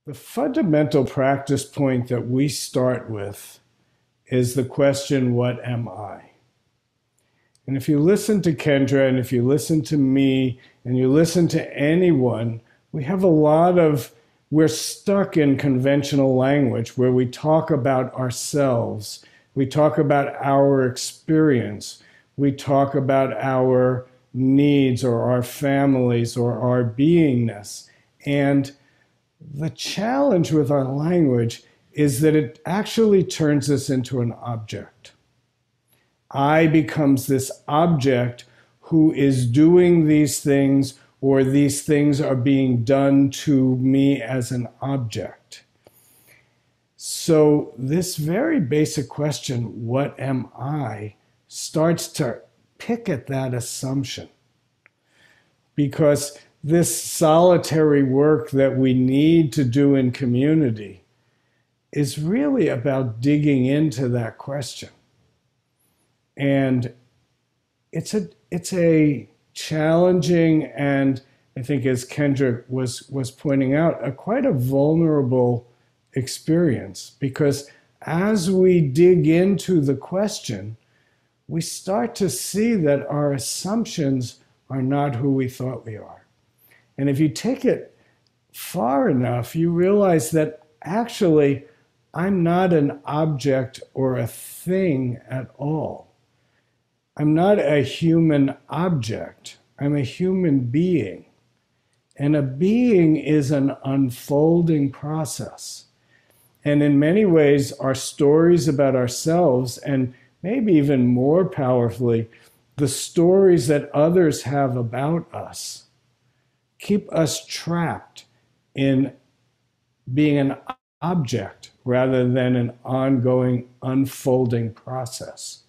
The fundamental practice point that we start with is the question, what am I? And if you listen to Kendra, and if you listen to me, and you listen to anyone, we're stuck in conventional language where we talk about ourselves, we talk about our experience, we talk about our needs or our families or our beingness. And the challenge with our language is that it actually turns us into an object. I becomes this object who is doing these things, or these things are being done to me as an object. So this very basic question, what am I, starts to pick at that assumption. Because this solitary work that we need to do in community is really about digging into that question. And it's a challenging, and I think, as Kendra was pointing out, quite a vulnerable experience, because as we dig into the question, we start to see that our assumptions are not who we thought we are. And if you take it far enough, you realize that actually I'm not an object or a thing at all. I'm not a human object. I'm a human being. And a being is an unfolding process. And in many ways, our stories about ourselves, and maybe even more powerfully, the stories that others have about us, keep us trapped in being an object rather than an ongoing, unfolding process.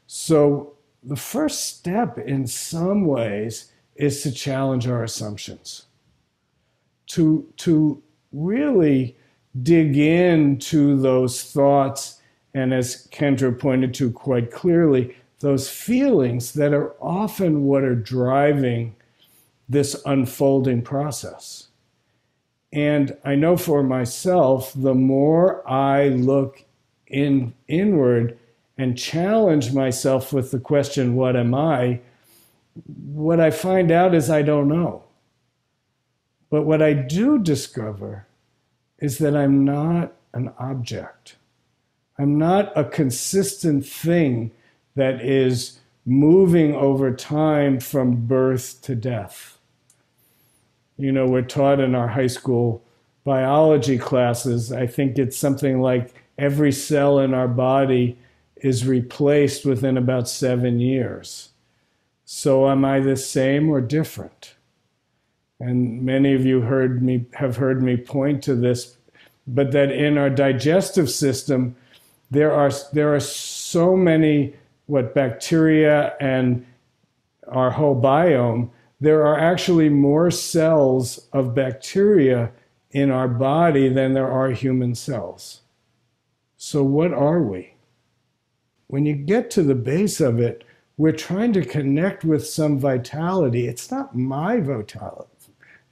So the first step in some ways is to challenge our assumptions, to really dig into those thoughts, and as Kendra pointed to quite clearly, those feelings that are often what are driving this unfolding process. And I know for myself, the more I look inward and challenge myself with the question, what am I? What I find out is I don't know. But what I do discover is that I'm not an object. I'm not a consistent thing that is moving over time from birth to death. You know, we're taught in our high school biology classes, I think it's something like every cell in our body is replaced within about 7 years. So am I the same or different? And many of you have heard me point to this, but that in our digestive system, there are so many bacteria and our whole biome. There are actually more cells of bacteria in our body than there are human cells. So what are we? When you get to the base of it, we're trying to connect with some vitality. It's not my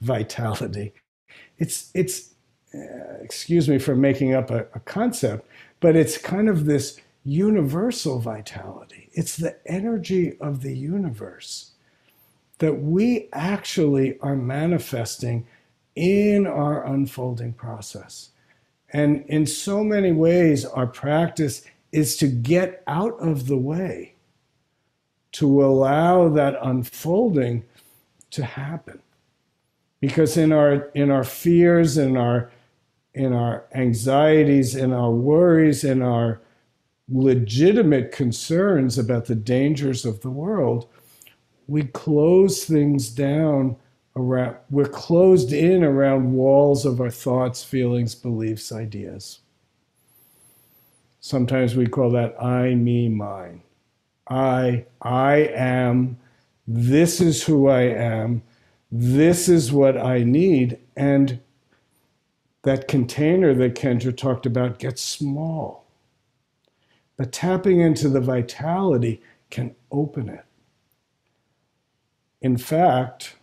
vitality. It's excuse me for making up a concept, but it's kind of this universal vitality. It's the energy of the universe that we actually are manifesting in our unfolding process. And in so many ways, our practice is to get out of the way, to allow that unfolding to happen. Because in our fears, in our anxieties, in our worries, in our legitimate concerns about the dangers of the world, we close things down around, we're closed in around walls of our thoughts, feelings, beliefs, ideas. Sometimes we call that I, me, mine. I am, this is who I am, this is what I need, and that container that Kendra talked about gets small. But tapping into the vitality can open it. In fact,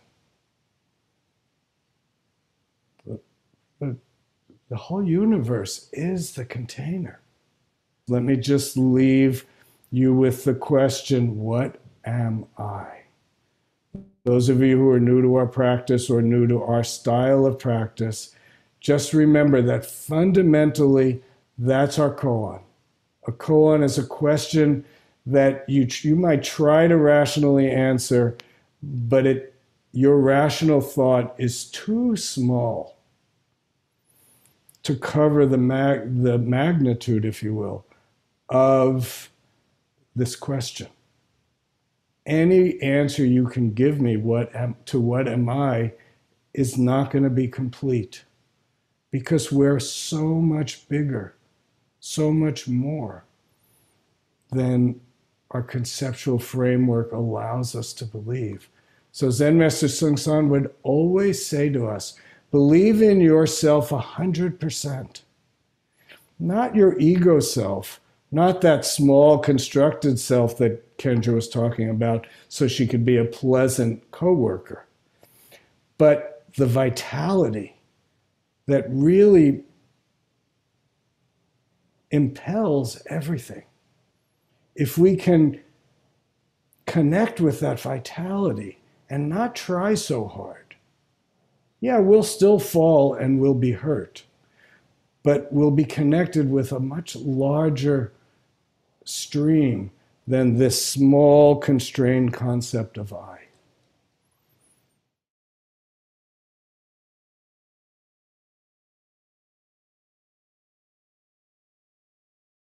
The whole universe is the container. Let me just leave you with the question, what am I? Those of you who are new to our practice or new to our style of practice, just remember that fundamentally, that's our koan. A koan is a question that you might try to rationally answer, but your rational thought is too small to cover the magnitude, if you will, of this question. Any answer you can give me to what am I is not going to be complete, because we're so much bigger, so much more than our conceptual framework allows us to believe. So Zen Master Soeng would always say to us, believe in yourself 100%. Not your ego self, not that small constructed self that Kendra was talking about so she could be a pleasant coworker, but the vitality that really impels everything. If we can connect with that vitality and not try so hard, yeah, we'll still fall and we'll be hurt, but we'll be connected with a much larger stream than this small constrained concept of I.